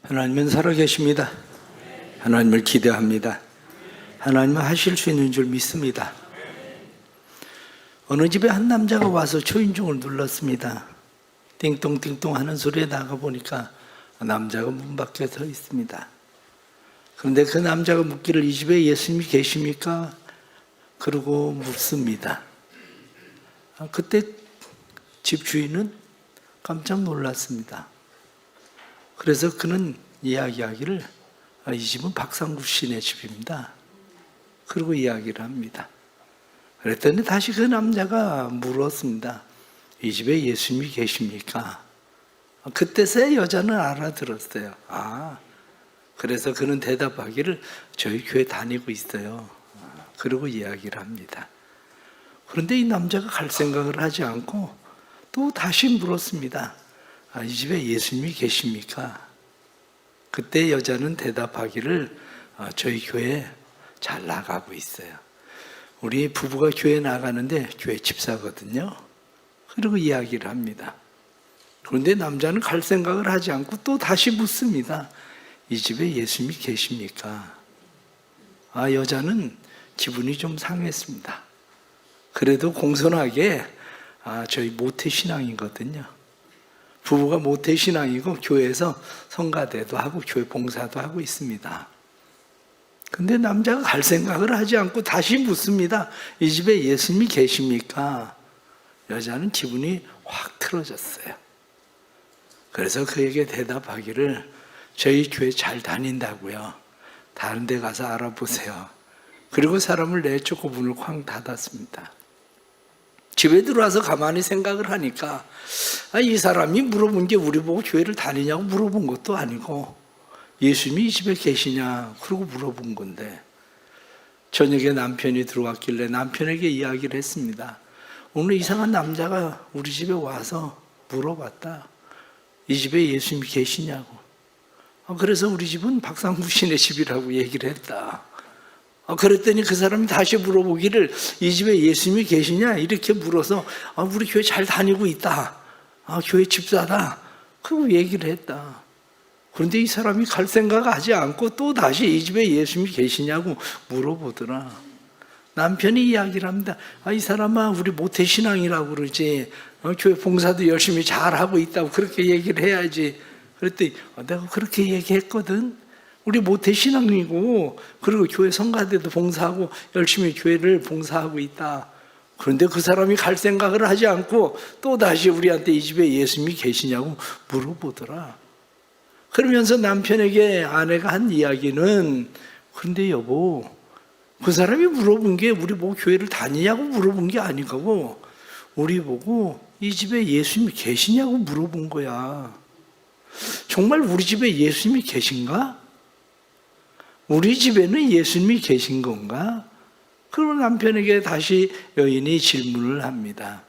하나님은 살아계십니다. 하나님을 기대합니다. 하나님은 하실 수 있는 줄 믿습니다. 어느 집에 한 남자가 와서 초인종을 눌렀습니다. 띵똥띵똥 하는 소리에 나가보니까 남자가 문 밖에 서 있습니다. 그런데 그 남자가 묻기를 이 집에 예수님이 계십니까? 그러고 묻습니다. 그때 집 주인은 깜짝 놀랐습니다. 그래서 그는 이야기하기를 이 집은 박상구 씨네 집입니다. 그러고 이야기를 합니다. 그랬더니 다시 그 남자가 물었습니다. 이 집에 예수님이 계십니까? 그때서야 여자는 알아들었어요. 그래서 그는 대답하기를 저희 교회 다니고 있어요. 그러고 이야기를 합니다. 그런데 이 남자가 갈 생각을 하지 않고 또 다시 물었습니다. 이 집에 예수님이 계십니까? 그때 여자는 대답하기를 저희 교회 잘 나가고 있어요. 우리 부부가 교회 나가는데 교회 집사거든요. 그리고 이야기를 합니다. 그런데 남자는 갈 생각을 하지 않고 또 다시 묻습니다. 이 집에 예수님이 계십니까? 여자는 기분이 좀 상했습니다. 그래도 공손하게 저희 모태신앙이거든요. 부부가 모태신앙이고 교회에서 성가대도 하고 교회 봉사도 하고 있습니다. 근데 남자가 갈 생각을 하지 않고 다시 묻습니다. 이 집에 예수님이 계십니까? 여자는 기분이 확 틀어졌어요. 그래서 그에게 대답하기를 저희 교회 잘 다닌다고요. 다른 데 가서 알아보세요. 그리고 사람을 내쫓고 문을 쾅 닫았습니다. 집에 들어와서 가만히 생각을 하니까 이 사람이 물어본 게 우리 보고 교회를 다니냐고 물어본 것도 아니고 예수님이 이 집에 계시냐 그러고 물어본 건데 저녁에 남편이 들어왔길래 남편에게 이야기를 했습니다. 오늘 이상한 남자가 우리 집에 와서 물어봤다. 이 집에 예수님이 계시냐고. 그래서 우리 집은 박상구 씨네 집이라고 얘기를 했다. 그랬더니 그 사람이 다시 물어보기를 이 집에 예수님이 계시냐 이렇게 물어서 우리 교회 잘 다니고 있다. 교회 집사다. 그리고 얘기를 했다. 그런데 이 사람이 갈 생각하지 않고 또 다시 이 집에 예수님이 계시냐고 물어보더라. 남편이 이야기를 합니다. 이 사람아 우리 모태신앙이라고 그러지. 교회 봉사도 열심히 잘하고 있다고 그렇게 얘기를 해야지. 그랬더니 내가 그렇게 얘기했거든. 우리 모태신앙이고 그리고 교회 성가대도 봉사하고 열심히 교회를 봉사하고 있다. 그런데 그 사람이 갈 생각을 하지 않고 또 다시 우리한테 이 집에 예수님이 계시냐고 물어보더라. 그러면서 남편에게 아내가 한 이야기는 그런데 여보 그 사람이 물어본 게 우리 보고 교회를 다니냐고 물어본 게 아니고 우리 보고 이 집에 예수님이 계시냐고 물어본 거야. 정말 우리 집에 예수님이 계신가? 우리 집에는 예수님이 계신 건가? 그리고 남편에게 다시 여인이 질문을 합니다.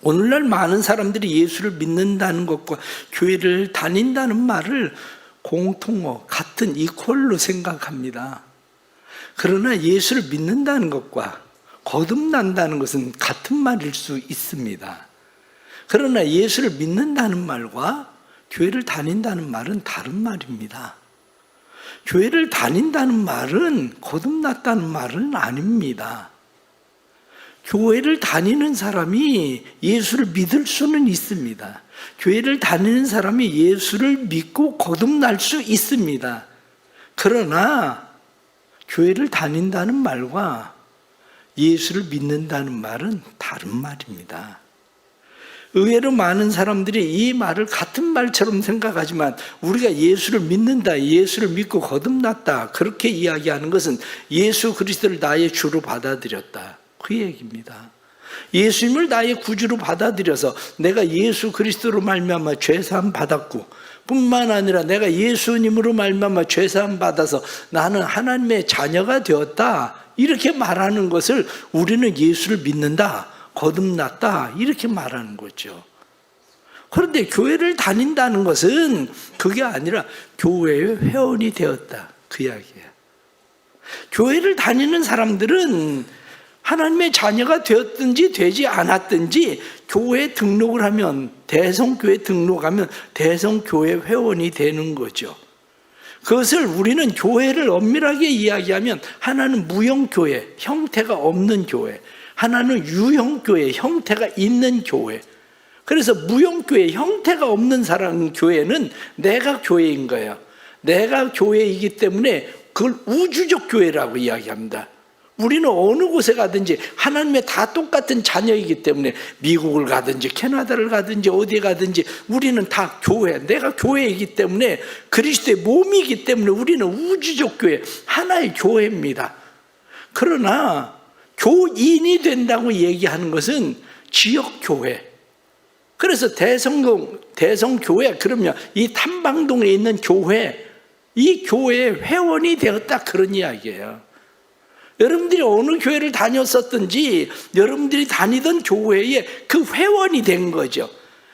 오늘날 많은 사람들이 예수를 믿는다는 것과 교회를 다닌다는 말을 공통어, 같은 이퀄로 생각합니다. 그러나 예수를 믿는다는 것과 거듭난다는 것은 같은 말일 수 있습니다. 그러나 예수를 믿는다는 말과 교회를 다닌다는 말은 다른 말입니다. 교회를 다닌다는 말은 거듭났다는 말은 아닙니다. 교회를 다니는 사람이 예수를 믿을 수는 있습니다. 교회를 다니는 사람이 예수를 믿고 거듭날 수 있습니다. 그러나 교회를 다닌다는 말과 예수를 믿는다는 말은 다른 말입니다. 의외로 많은 사람들이 이 말을 같은 말처럼 생각하지만 우리가 예수를 믿는다, 예수를 믿고 거듭났다 그렇게 이야기하는 것은 예수 그리스도를 나의 주로 받아들였다 그 얘기입니다. 예수님을 나의 구주로 받아들여서 내가 예수 그리스도로 말미암아 죄사함 받았고 뿐만 아니라 내가 예수님으로 말미암아 죄사함 받아서 나는 하나님의 자녀가 되었다 이렇게 말하는 것을 우리는 예수를 믿는다 거듭났다 이렇게 말하는 거죠. 그런데 교회를 다닌다는 것은 그게 아니라 교회의 회원이 되었다 그 이야기예요. 교회를 다니는 사람들은 하나님의 자녀가 되었든지 되지 않았든지 교회에 등록을 하면, 대성교회에 등록하면 대성교회 회원이 되는 거죠. 그것을 우리는 교회를 엄밀하게 이야기하면 하나는 무형교회, 형태가 없는 교회, 하나는 유형교회, 형태가 있는 교회. 그래서 무형교회, 형태가 없는 사람 교회는 내가 교회인 거예요. 내가 교회이기 때문에 그걸 우주적 교회라고 이야기합니다. 우리는 어느 곳에 가든지 하나님의 다 똑같은 자녀이기 때문에 미국을 가든지 캐나다를 가든지 어디에 가든지 우리는 다 교회, 내가 교회이기 때문에 그리스도의 몸이기 때문에 우리는 우주적 교회, 하나의 교회입니다. 그러나 교인이 된다고 얘기하는 것은 지역교회. 그래서 대성교회, 그러면 이 탐방동에 있는 교회, 이 교회의 회원이 되었다, 그런 이야기예요. 여러분들이 어느 교회를 다녔었든지 여러분들이 다니던 교회에 그 회원이 된 거죠.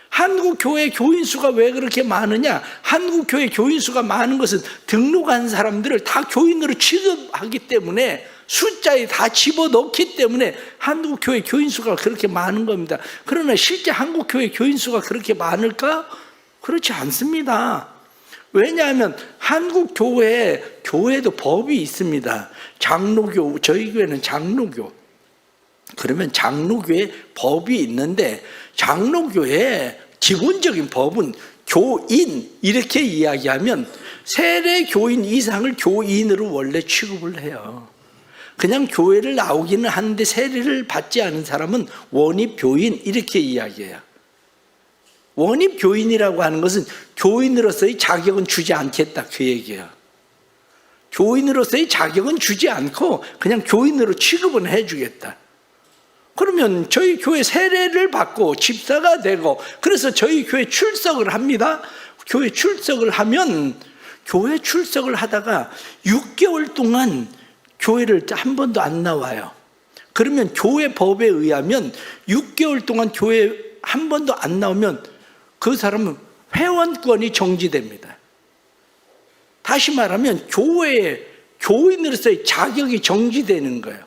한국 교회 교인 수가 왜 그렇게 많으냐? 한국 교회 교인 수가 많은 것은 등록한 사람들을 다 교인으로 취급하기 때문에, 숫자에 다 집어넣기 때문에 한국 교회 교인 수가 그렇게 많은 겁니다. 그러나 실제 한국 교회 교인 수가 그렇게 많을까? 그렇지 않습니다. 왜냐하면 한국 교회에도 법이 있습니다. 장로교, 저희 교회는 장로교. 그러면 장로교에 법이 있는데, 장로교의 기본적인 법은 교인, 이렇게 이야기하면 세례 교인 이상을 교인으로 원래 취급을 해요. 그냥 교회를 나오기는 하는데 세례를 받지 않은 사람은 원입교인, 이렇게 이야기해요. 원입교인이라고 하는 것은 교인으로서의 자격은 주지 않겠다, 그 얘기예요. 교인으로서의 자격은 주지 않고 그냥 교인으로 취급은 해주겠다. 그러면 저희 교회 세례를 받고 집사가 되고, 그래서 저희 교회 출석을 합니다. 교회 출석을 하면, 교회 출석을 하다가 6개월 동안 교회를 한 번도 안 나와요. 그러면 교회 법에 의하면 6개월 동안 교회 한 번도 안 나오면 그 사람은 회원권이 정지됩니다. 다시 말하면 교회의 교인으로서의 자격이 정지되는 거예요.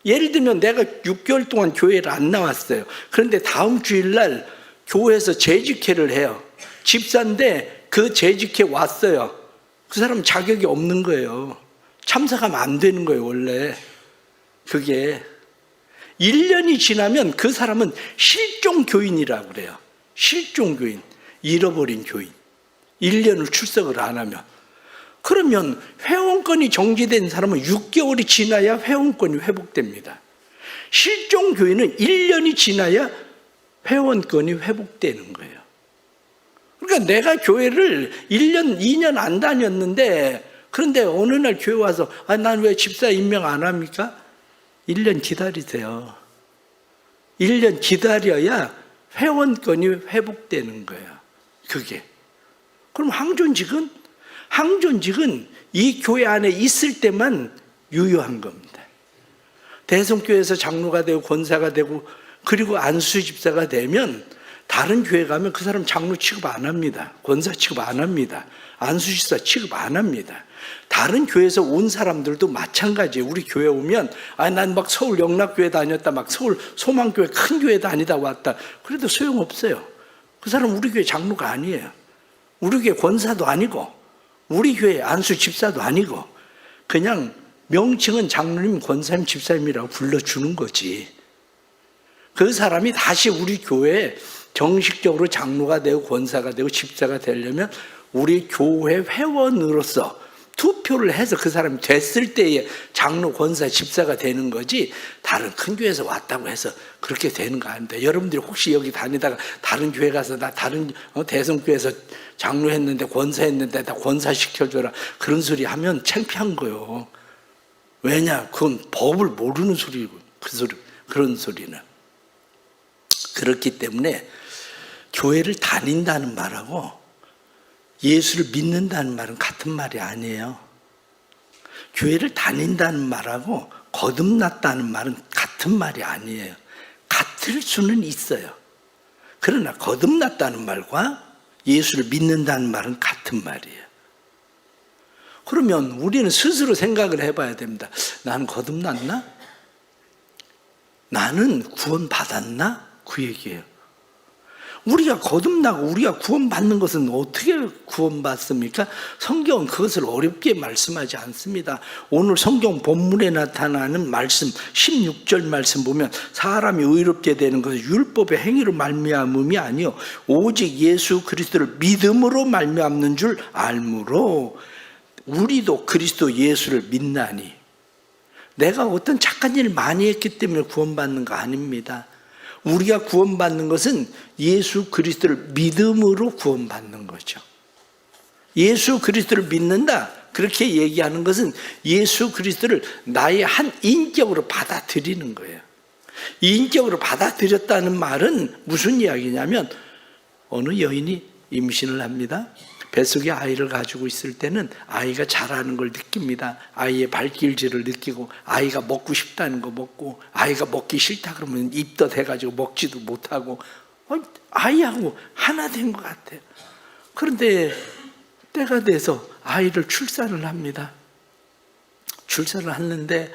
예를 들면 내가 6개월 동안 교회를 안 나왔어요. 그런데 다음 주일날 교회에서 재직회를 해요. 집사인데 그 재직회 왔어요. 그 사람 자격이 없는 거예요. 참석하면 안 되는 거예요, 원래. 그게 1년이 지나면 그 사람은 실종 교인이라고 그래요. 실종 교인, 잃어버린 교인. 1년을 출석을 안 하면. 그러면 회원권이 정지된 사람은 6개월이 지나야 회원권이 회복됩니다. 실종 교인은 1년이 지나야 회원권이 회복되는 거예요. 그러니까 내가 교회를 1년, 2년 안 다녔는데, 그런데 어느 날 교회 와서 난 왜 집사 임명 안 합니까? 1년 기다리세요. 1년 기다려야 회원권이 회복되는 거예요. 그게. 그럼 항존직은 이 교회 안에 있을 때만 유효한 겁니다. 대성교회에서 장로가 되고 권사가 되고 그리고 안수 집사가 되면 다른 교회 가면 그 사람 장로 취급 안 합니다. 권사 취급 안 합니다. 안수 집사 취급 안 합니다. 다른 교회에서 온 사람들도 마찬가지예요. 우리 교회 오면 난 막 서울 영락교회 다녔다, 막 서울 소망교회 큰 교회 다니다 왔다. 그래도 소용없어요. 그 사람 우리 교회 장로가 아니에요. 우리 교회 권사도 아니고 우리 교회 안수 집사도 아니고 그냥 명칭은 장로님, 권사님, 집사님이라고 불러주는 거지. 그 사람이 다시 우리 교회에 정식적으로 장로가 되고 권사가 되고 집사가 되려면 우리 교회 회원으로서 투표를 해서 그 사람이 됐을 때에 장로, 권사, 집사가 되는 거지, 다른 큰 교회에서 왔다고 해서 그렇게 되는 거 아닙니다. 여러분들이 혹시 여기 다니다가 다른 교회 가서 나 다른 대성교회에서 장로 했는데 권사 했는데 나 권사 시켜줘라, 그런 소리 하면 창피한 거요. 왜냐? 그건 법을 모르는 소리고, 그런 소리는. 그렇기 때문에 교회를 다닌다는 말하고 예수를 믿는다는 말은 같은 말이 아니에요. 교회를 다닌다는 말하고 거듭났다는 말은 같은 말이 아니에요. 같을 수는 있어요. 그러나 거듭났다는 말과 예수를 믿는다는 말은 같은 말이에요. 그러면 우리는 스스로 생각을 해봐야 됩니다. 나는 거듭났나? 나는 구원받았나? 그 얘기예요. 우리가 거듭나고 우리가 구원받는 것은 어떻게 구원받습니까? 성경은 그것을 어렵게 말씀하지 않습니다. 오늘 성경 본문에 나타나는 말씀 16절 말씀 보면 사람이 의롭게 되는 것은 율법의 행위로 말미암음이 아니요 오직 예수 그리스도를 믿음으로 말미암는 줄 알므로 우리도 그리스도 예수를 믿나니. 내가 어떤 착한 일을 많이 했기 때문에 구원받는 거 아닙니다. 우리가 구원받는 것은 예수 그리스도를 믿음으로 구원받는 거죠. 예수 그리스도를 믿는다 그렇게 얘기하는 것은 예수 그리스도를 나의 한 인격으로 받아들이는 거예요. 인격으로 받아들였다는 말은 무슨 이야기냐면 어느 여인이 임신을 합니다. 뱃속에 아이를 가지고 있을 때는 아이가 자라는 걸 느낍니다. 아이의 발길질을 느끼고 아이가 먹고 싶다는 거 먹고 아이가 먹기 싫다 그러면 입덧해가지고 먹지도 못하고 아이하고 하나 된 것 같아요. 그런데 때가 돼서 아이를 출산을 합니다. 출산을 하는데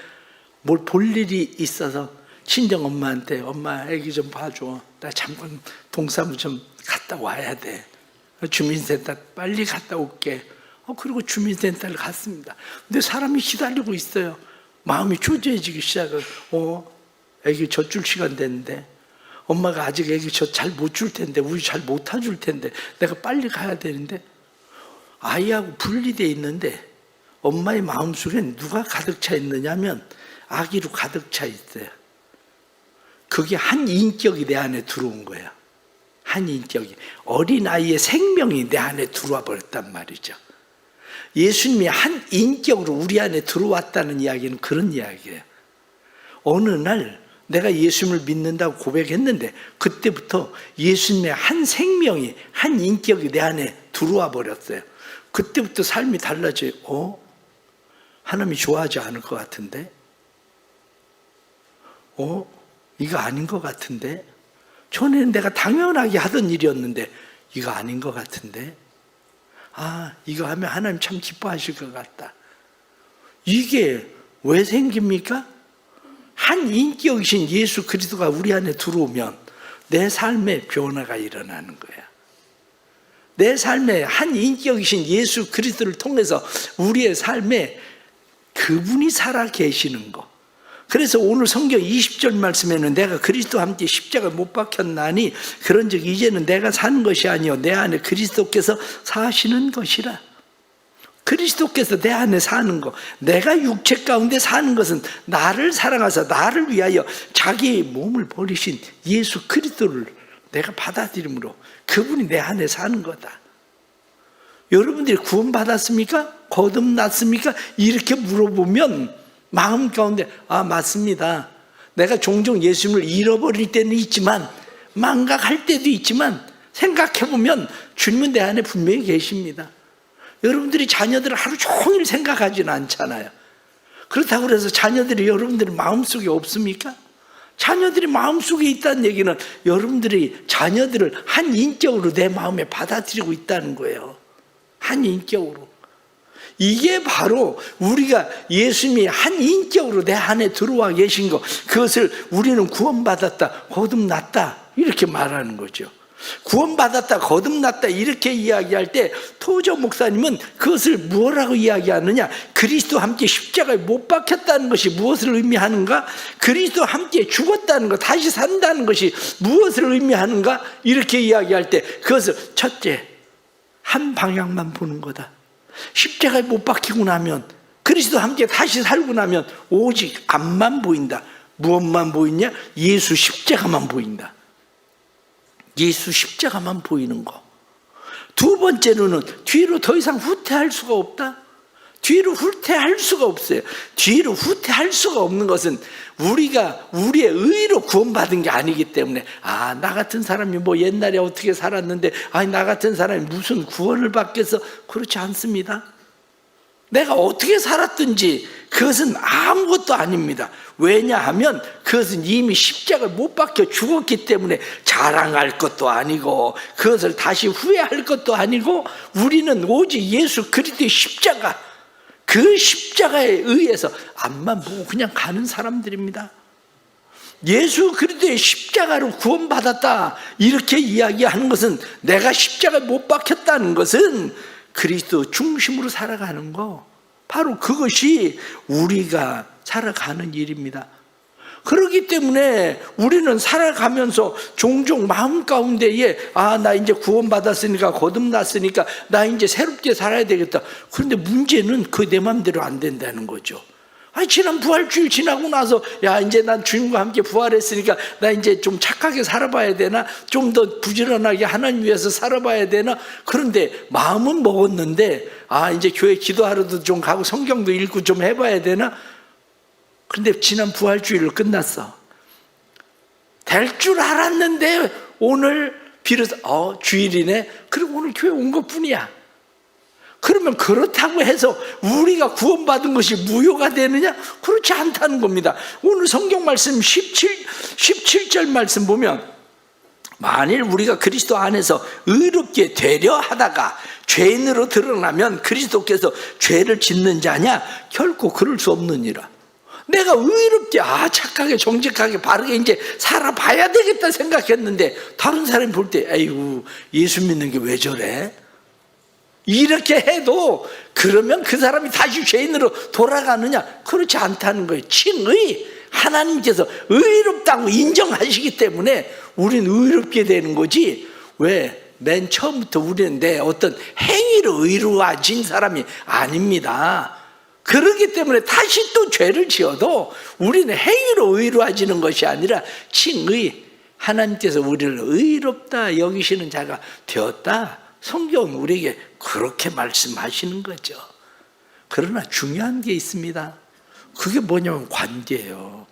뭘 볼 일이 있어서 친정 엄마한테 엄마 애기 좀 봐줘. 나 잠깐 동사무 좀 갔다 와야 돼. 주민센터 빨리 갔다 올게. 그리고 주민센터를 갔습니다. 근데 사람이 기다리고 있어요. 마음이 초조해지기 시작을. 애기 젖줄 시간 됐는데 엄마가 아직 애기 젖 잘 못 줄 텐데 우유 잘 못 타줄 텐데 내가 빨리 가야 되는데 아이하고 분리되어 있는데 엄마의 마음속엔 누가 가득 차 있느냐면 아기로 가득 차 있어요. 그게 한 인격이 내 안에 들어온 거예요. 한 인격이 어린아이의 생명이 내 안에 들어와 버렸단 말이죠. 예수님이 한 인격으로 우리 안에 들어왔다는 이야기는 그런 이야기예요. 어느 날 내가 예수님을 믿는다고 고백했는데 그때부터 예수님의 한 생명이 한 인격이 내 안에 들어와 버렸어요. 그때부터 삶이 달라져요. 하나님이 좋아하지 않을 것 같은데 이거 아닌 것 같은데 전에는 내가 당연하게 하던 일이었는데 이거 아닌 것 같은데 이거 하면 하나님 참 기뻐하실 것 같다. 이게 왜 생깁니까? 한 인격이신 예수 그리스도가 우리 안에 들어오면 내 삶에 변화가 일어나는 거야. 내 삶에 한 인격이신 예수 그리스도를 통해서 우리의 삶에 그분이 살아 계시는 거. 그래서 오늘 성경 20절 말씀에는 내가 그리스도와 함께 십자가에 못 박혔나니 그런즉 이제는 내가 사는 것이 아니요 내 안에 그리스도께서 사시는 것이라. 그리스도께서 내 안에 사는 것, 내가 육체 가운데 사는 것은 나를 사랑하사 나를 위하여 자기의 몸을 버리신 예수 그리스도를 내가 받아들임으로 그분이 내 안에 사는 거다. 여러분들이 구원받았습니까? 거듭났습니까? 이렇게 물어보면 마음 가운데 맞습니다. 내가 종종 예수님을 잃어버릴 때는 있지만 망각할 때도 있지만 생각해보면 주님은 내 안에 분명히 계십니다. 여러분들이 자녀들을 하루 종일 생각하지는 않잖아요. 그렇다고 해서 자녀들이 여러분들의 마음속에 없습니까? 자녀들이 마음속에 있다는 얘기는 여러분들이 자녀들을 한 인격으로 내 마음에 받아들이고 있다는 거예요. 한 인격으로. 이게 바로 우리가 예수님이 한 인격으로 내 안에 들어와 계신 것, 그것을 우리는 구원받았다, 거듭났다 이렇게 말하는 거죠. 구원받았다, 거듭났다 이렇게 이야기할 때 토저 목사님은 그것을 뭐라고 이야기하느냐, 그리스도와 함께 십자가에 못 박혔다는 것이 무엇을 의미하는가, 그리스도와 함께 죽었다는 것, 다시 산다는 것이 무엇을 의미하는가 이렇게 이야기할 때 그것을 첫째 한 방향만 보는 거다. 십자가에 못 박히고 나면, 그리스도와 함께 다시 살고 나면 오직 앞만 보인다. 무엇만 보이냐? 예수 십자가만 보인다. 예수 십자가만 보이는 거. 두 번째로는 뒤로 더 이상 후퇴할 수가 없다. 뒤로 후퇴할 수가 없어요. 뒤로 후퇴할 수가 없는 것은 우리가 우리의 의로 구원받은 게 아니기 때문에 나 같은 사람이 뭐 옛날에 어떻게 살았는데 나 같은 사람이 무슨 구원을 받겠어. 그렇지 않습니다. 내가 어떻게 살았든지 그것은 아무것도 아닙니다. 왜냐하면 그것은 이미 십자가를 못 박혀 죽었기 때문에 자랑할 것도 아니고 그것을 다시 후회할 것도 아니고 우리는 오직 예수 그리스도의 십자가, 그 십자가에 의해서 앞만 보고 그냥 가는 사람들입니다. 예수 그리스도의 십자가로 구원받았다 이렇게 이야기하는 것은, 내가 십자가에 못 박혔다는 것은 그리스도 중심으로 살아가는 거, 바로 그것이 우리가 살아가는 일입니다. 그렇기 때문에 우리는 살아가면서 종종 마음 가운데에 나 이제 구원받았으니까, 거듭났으니까 나 이제 새롭게 살아야 되겠다. 그런데 문제는 그 내 마음대로 안 된다는 거죠. 지난 부활주일 지나고 나서 이제 난 주님과 함께 부활했으니까 나 이제 좀 착하게 살아봐야 되나, 좀 더 부지런하게 하나님 위해서 살아봐야 되나. 그런데 마음은 먹었는데 이제 교회 기도하러도 좀 가고 성경도 읽고 좀 해봐야 되나. 그런데 지난 부활주일로 끝났어. 될 줄 알았는데 오늘 비로소 주일이네. 그리고 오늘 교회 온 것뿐이야. 그러면 그렇다고 해서 우리가 구원받은 것이 무효가 되느냐? 그렇지 않다는 겁니다. 오늘 성경 말씀 17절 말씀 보면, 만일 우리가 그리스도 안에서 의롭게 되려 하다가 죄인으로 드러나면 그리스도께서 죄를 짓는 자냐? 결코 그럴 수 없느니라. 내가 의롭게 착하게 정직하게 바르게 이제 살아봐야 되겠다 생각했는데, 다른 사람이 볼 때 에이구, 예수 믿는 게 왜 저래? 이렇게 해도 그러면 그 사람이 다시 죄인으로 돌아가느냐? 그렇지 않다는 거예요. 칭의, 하나님께서 의롭다고 인정하시기 때문에 우리는 의롭게 되는 거지, 왜? 맨 처음부터 우리는 내 어떤 행위로 의로워진 사람이 아닙니다. 그렇기 때문에 다시 또 죄를 지어도 우리는 행위로 의로워지는 것이 아니라 칭의, 하나님께서 우리를 의롭다 여기시는 자가 되었다. 성경은 우리에게 그렇게 말씀하시는 거죠. 그러나 중요한 게 있습니다. 그게 뭐냐면 관계예요.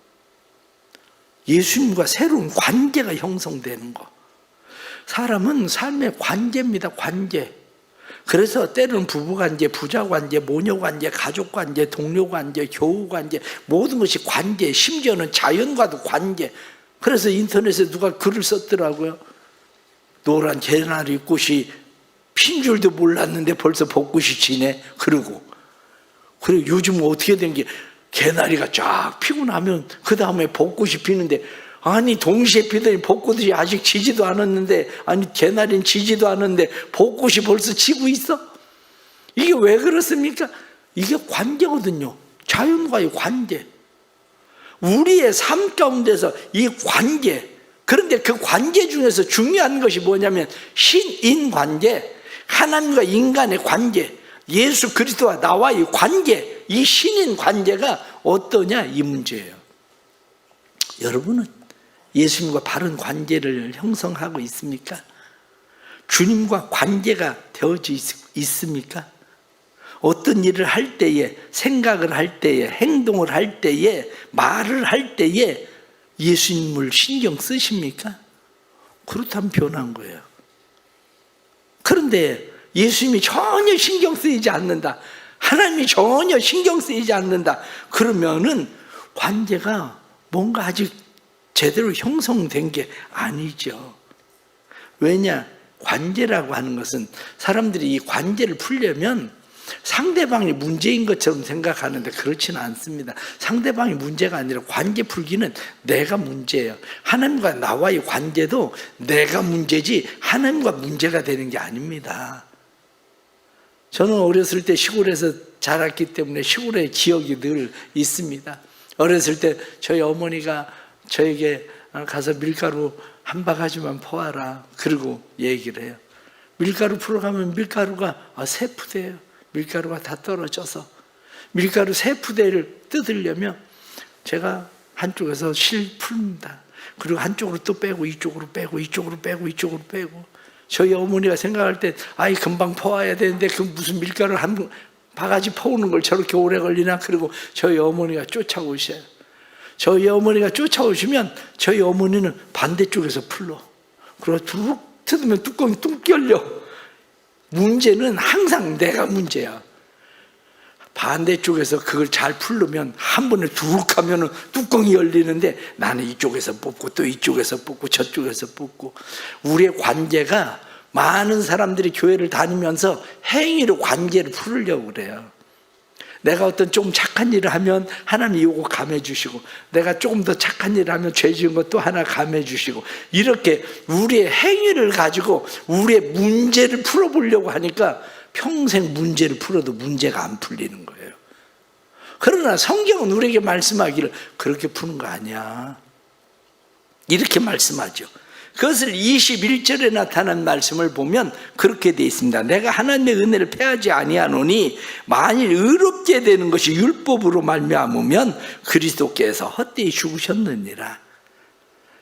예수님과 새로운 관계가 형성되는 거. 사람은 삶의 관계입니다. 관계. 그래서 때로는 부부관계, 부자관계, 모녀관계, 가족관계, 동료관계, 교우관계, 모든 것이 관계, 심지어는 자연과도 관계. 그래서 인터넷에 누가 글을 썼더라고요. 노란 개나리 꽃이 핀 줄도 몰랐는데 벌써 벚꽃이 지네. 그리고 요즘 어떻게 된 게, 개나리가 쫙 피고 나면 그 다음에 벚꽃이 피는데, 동시에 피더니 벚꽃이 아직 지지도 않았는데, 개나리는 지지도 않았는데 벚꽃이 벌써 지고 있어? 이게 왜 그렇습니까? 이게 관계거든요. 자연과의 관계. 우리의 삶 가운데서 이 관계, 그런데 그 관계 중에서 중요한 것이 뭐냐면 신인 관계, 하나님과 인간의 관계, 예수 그리스도와 나와의 관계, 이 신인 관계가 어떠냐, 이 문제예요. 여러분은 예수님과 바른 관계를 형성하고 있습니까? 주님과 관계가 되어져 있습니까? 어떤 일을 할 때에, 생각을 할 때에, 행동을 할 때에, 말을 할 때에 예수님을 신경 쓰십니까? 그렇다면 변한 거예요. 그런데 예수님이 전혀 신경 쓰이지 않는다, 하나님이 전혀 신경 쓰이지 않는다, 그러면은 관계가 뭔가 아직 제대로 형성된 게 아니죠. 왜냐? 관계라고 하는 것은 사람들이 이 관계를 풀려면 상대방이 문제인 것처럼 생각하는데 그렇지는 않습니다. 상대방이 문제가 아니라 관계 풀기는 내가 문제예요. 하나님과 나와의 관계도 내가 문제지 하나님과 문제가 되는 게 아닙니다. 저는 어렸을 때 시골에서 자랐기 때문에 시골의 기억이 늘 있습니다. 어렸을 때 저희 어머니가 저에게 가서 밀가루 한 바가지만 퍼와라, 그리고 얘기를 해요. 밀가루 풀어가면 밀가루가 세 푸대예요. 밀가루가 다 떨어져서 밀가루 세 푸대를 뜯으려면 제가 한쪽에서 실 풉니다. 그리고 한쪽으로 또 빼고, 이쪽으로 빼고, 이쪽으로 빼고, 이쪽으로 빼고. 저희 어머니가 생각할 때 금방 퍼와야 되는데 그 무슨 밀가루를 한 바가지 퍼오는 걸 저렇게 오래 걸리나. 그리고 저희 어머니가 쫓아오셔요. 저희 어머니가 쫓아오시면 저희 어머니는 반대쪽에서 풀러, 그리고 툭 뜯으면 뚜껑이 뚝 열려. 문제는 항상 내가 문제야. 반대쪽에서 그걸 잘 풀르면 한 번에 툭 하면 뚜껑이 열리는데 나는 이쪽에서 뽑고 또 이쪽에서 뽑고 저쪽에서 뽑고. 우리의 관계가, 많은 사람들이 교회를 다니면서 행위로 관계를 풀으려고 그래요. 내가 어떤 좀 착한 일을 하면 하나님이 요거 감해 주시고, 내가 조금 더 착한 일을 하면 죄 지은 것도 하나 감해 주시고, 이렇게 우리의 행위를 가지고 우리의 문제를 풀어보려고 하니까 평생 문제를 풀어도 문제가 안 풀리는 거예요. 그러나 성경은 우리에게 말씀하기를 그렇게 푸는 거 아니야, 이렇게 말씀하죠. 그것을 21절에 나타난 말씀을 보면 그렇게 되어 있습니다. 내가 하나님의 은혜를 패하지 아니하노니 만일 의롭게 되는 것이 율법으로 말미암으면 그리스도께서 헛되이 죽으셨느니라.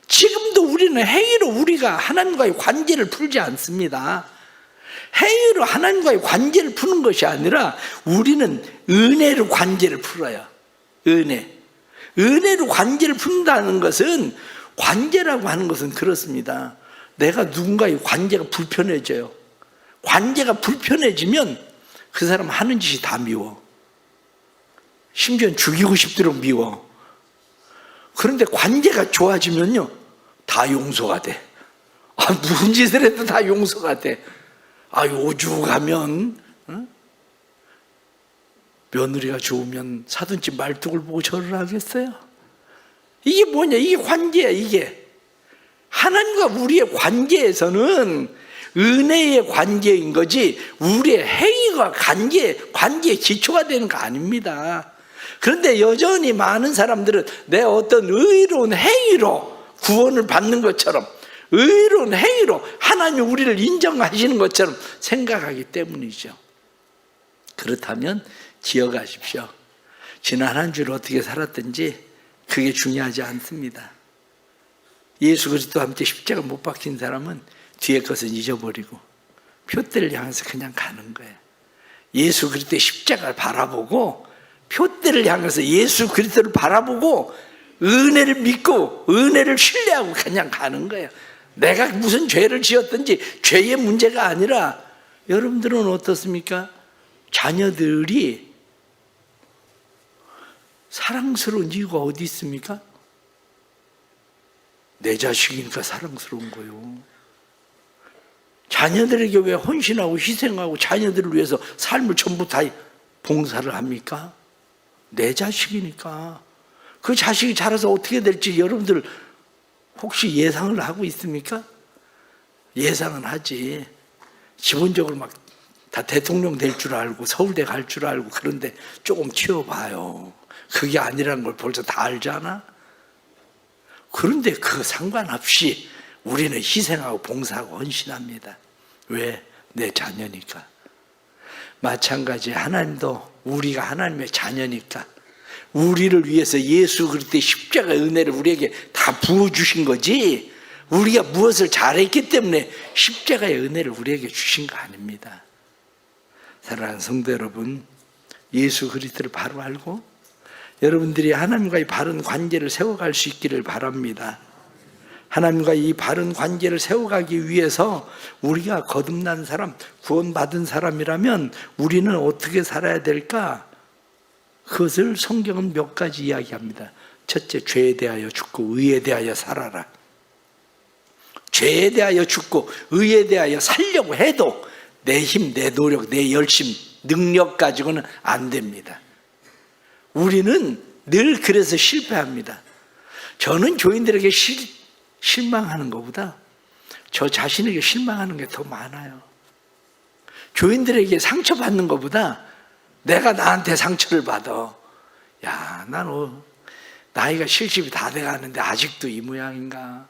지금도 우리는 행위로 우리가 하나님과의 관계를 풀지 않습니다. 행위로 하나님과의 관계를 푸는 것이 아니라 우리는 은혜로 관계를 풀어요. 은혜로 관계를 푼다는 것은, 관계라고 하는 것은 그렇습니다. 내가 누군가의 관계가 불편해져요. 관계가 불편해지면 그 사람 하는 짓이 다 미워. 심지어는 죽이고 싶도록 미워. 그런데 관계가 좋아지면요, 다 용서가 돼. 무슨 짓을 해도 다 용서가 돼. 오죽하면 며느리가 좋으면 사돈집 말뚝을 보고 절을 하겠어요? 이게 뭐냐? 이게 관계야. 이게 하나님과 우리의 관계에서는 은혜의 관계인 거지, 우리의 행위가 관계의 기초가 되는 거 아닙니다. 그런데 여전히 많은 사람들은 내 어떤 의로운 행위로 구원을 받는 것처럼, 의로운 행위로 하나님이 우리를 인정하시는 것처럼 생각하기 때문이죠. 그렇다면 기억하십시오. 지난 한 주를 어떻게 살았든지 그게 중요하지 않습니다. 예수 그리스도와 함께 십자가 못 박힌 사람은 뒤에 것은 잊어버리고 표대를 향해서 그냥 가는 거예요. 예수 그리스도의 십자가를 바라보고, 표대를 향해서 예수 그리스도를 바라보고 은혜를 믿고 은혜를 신뢰하고 그냥 가는 거예요. 내가 무슨 죄를 지었든지 죄의 문제가 아니라, 여러분들은 어떻습니까? 자녀들이 사랑스러운 이유가 어디 있습니까? 내 자식이니까 사랑스러운 거예요. 자녀들에게 왜 헌신하고 희생하고 자녀들을 위해서 삶을 전부 다 봉사를 합니까? 내 자식이니까. 그 자식이 자라서 어떻게 될지 여러분들 혹시 예상을 하고 있습니까? 예상은 하지. 기본적으로 막 다 대통령 될 줄 알고 서울대 갈 줄 알고, 그런데 조금 튀어봐요. 그게 아니라는 걸 벌써 다 알잖아. 그런데 그 상관없이 우리는 희생하고 봉사하고 헌신합니다. 왜? 내 자녀니까. 마찬가지, 하나님도 우리가 하나님의 자녀니까 우리를 위해서 예수 그리스도의 십자가의 은혜를 우리에게 다 부어주신 거지, 우리가 무엇을 잘했기 때문에 십자가의 은혜를 우리에게 주신 거 아닙니다. 사랑하는 성도 여러분, 예수 그리스도를 바로 알고 여러분들이 하나님과의 바른 관계를 세워갈 수 있기를 바랍니다. 하나님과 이 바른 관계를 세워가기 위해서 우리가 거듭난 사람, 구원받은 사람이라면 우리는 어떻게 살아야 될까? 그것을 성경은 몇 가지 이야기합니다. 첫째, 죄에 대하여 죽고 의에 대하여 살아라. 죄에 대하여 죽고 의에 대하여 살려고 해도 내 힘, 내 노력, 내 열심, 능력 가지고는 안 됩니다. 우리는 늘 그래서 실패합니다. 저는 교인들에게 실망하는 것보다 저 자신에게 실망하는 게 더 많아요. 교인들에게 상처받는 것보다 내가 나한테 상처를 받아. 야, 난 나이가 70이 다 돼가는데 아직도 이 모양인가?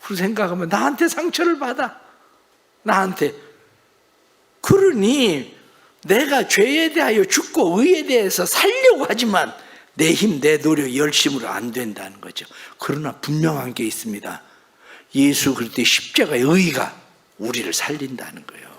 그 생각하면 나한테 상처를 받아. 나한테. 그러니 내가 죄에 대하여 죽고 의에 대해서 살려고 하지만 내 힘, 내 노력, 열심으로 안 된다는 거죠. 그러나 분명한 게 있습니다. 예수 그리스도의 십자가의 의가 우리를 살린다는 거예요.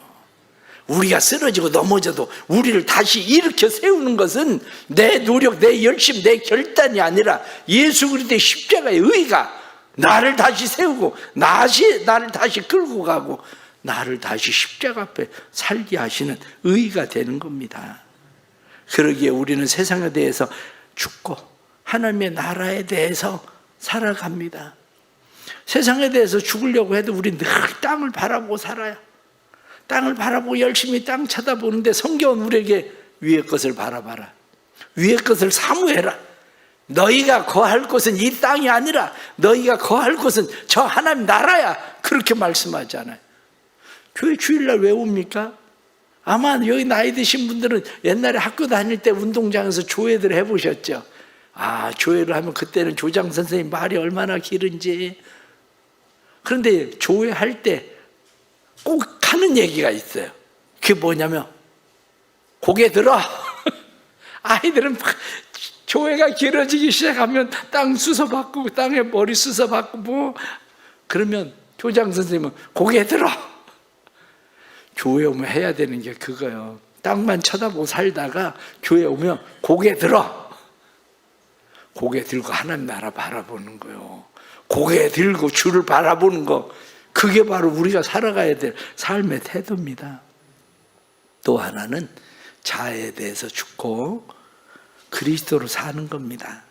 우리가 쓰러지고 넘어져도 우리를 다시 일으켜 세우는 것은 내 노력, 내 열심, 내 결단이 아니라 예수 그리스도의 십자가의 의가 나를 다시 세우고 나를 다시 끌고 가고 나를 다시 십자가 앞에 살게 하시는 의가 되는 겁니다. 그러기에 우리는 세상에 대해서 죽고 하나님의 나라에 대해서 살아갑니다. 세상에 대해서 죽으려고 해도 우리 늘 땅을 바라보고 살아요. 땅을 바라보고 열심히 땅 쳐다보는데 성경은 우리에게 위의 것을 바라봐라. 위의 것을 사모해라. 너희가 거할 곳은 이 땅이 아니라 너희가 거할 곳은 저 하나님 나라야. 그렇게 말씀하잖아요. 교회 주일날 왜 옵니까? 아마 여기 나이 드신 분들은 옛날에 학교 다닐 때 운동장에서 조회들 해보셨죠? 조회를 하면 그때는 조장 선생님 말이 얼마나 길은지. 그런데 조회할 때 꼭 하는 얘기가 있어요. 그게 뭐냐면 고개 들어. 아이들은 막 조회가 길어지기 시작하면 땅 수서받고 땅에 머리 수서받고 그러면 조장 선생님은 고개 들어. 교회 오면 해야 되는 게 그거예요. 땅만 쳐다보고 살다가 교회 오면 고개 들어. 고개 들고 하나님 나라 바라보는 거예요. 고개 들고 주를 바라보는 거, 그게 바로 우리가 살아가야 될 삶의 태도입니다. 또 하나는 자아에 대해서 죽고 그리스도로 사는 겁니다.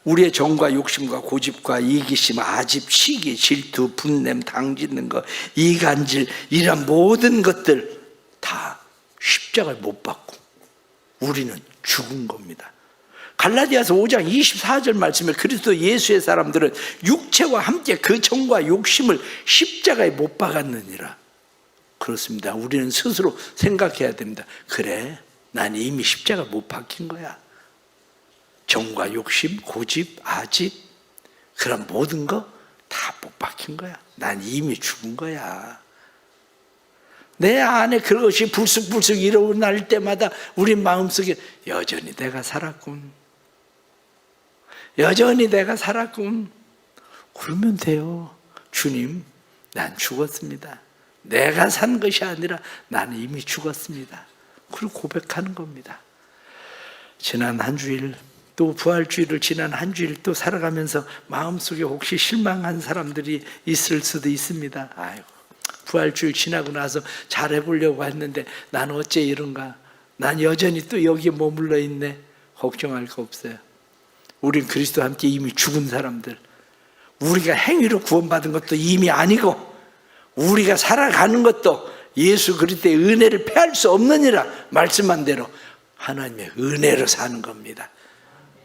우리의 정과 욕심과 고집과 이기심, 아집, 시기, 질투, 분냄, 당짓는 것, 이간질, 이런 모든 것들 다 십자가에 못 박고 우리는 죽은 겁니다. 갈라디아서 5장 24절 말씀에 그리스도 예수의 사람들은 육체와 함께 그 정과 욕심을 십자가에 못 박았느니라. 그렇습니다. 우리는 스스로 생각해야 됩니다. 그래, 난 이미 십자가 못 박힌 거야. 정과 욕심, 고집, 아집, 그런 모든 거 다 못 박힌 거야. 난 이미 죽은 거야. 내 안에 그것이 불쑥불쑥 일어날 때마다 우리 마음속에 여전히 내가 살았군. 여전히 내가 살았군. 그러면 돼요. 주님, 난 죽었습니다. 내가 산 것이 아니라 나는 이미 죽었습니다. 그리고 고백하는 겁니다. 지난 한 주일, 또 부활주일을 지난 한 주일 또 살아가면서 마음속에 혹시 실망한 사람들이 있을 수도 있습니다. 아이고, 부활주일 지나고 나서 잘해보려고 했는데 난 어째 이런가? 난 여전히 또 여기에 머물러 있네. 걱정할 거 없어요. 우린 그리스도와 함께 이미 죽은 사람들, 우리가 행위로 구원받은 것도 이미 아니고 우리가 살아가는 것도 예수 그리스도의 은혜를 패할 수 없느니라 말씀한 대로 하나님의 은혜로 사는 겁니다.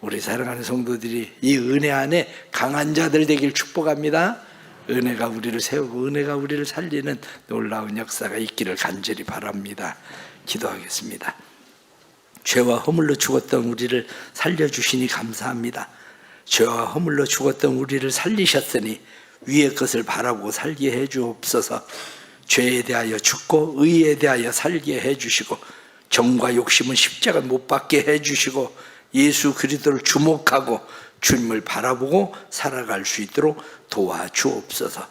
우리 사랑하는 성도들이 이 은혜 안에 강한 자들 되길 축복합니다. 은혜가 우리를 세우고 은혜가 우리를 살리는 놀라운 역사가 있기를 간절히 바랍니다. 기도하겠습니다. 죄와 허물로 죽었던 우리를 살려주시니 감사합니다. 죄와 허물로 죽었던 우리를 살리셨으니 위의 것을 바라고 살게 해 주옵소서. 죄에 대하여 죽고 의에 대하여 살게 해 주시고 정과 욕심은 십자가 못 박게 해 주시고 예수 그리스도를 주목하고 주님을 바라보고 살아갈 수 있도록 도와주옵소서.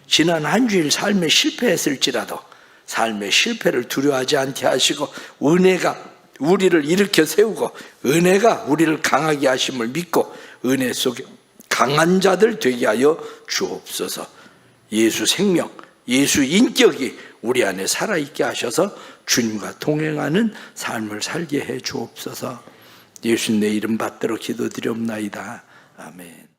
지난 한 주일 삶에 실패했을지라도 삶의 실패를 두려워하지 않게 하시고 은혜가 우리를 일으켜 세우고 은혜가 우리를 강하게 하심을 믿고 은혜 속에 강한 자들 되게 하여 주옵소서. 예수 생명, 예수 인격이 우리 안에 살아있게 하셔서 주님과 동행하는 삶을 살게 해 주옵소서. 예수님의 이름 받들어 기도드리옵나이다. 아멘.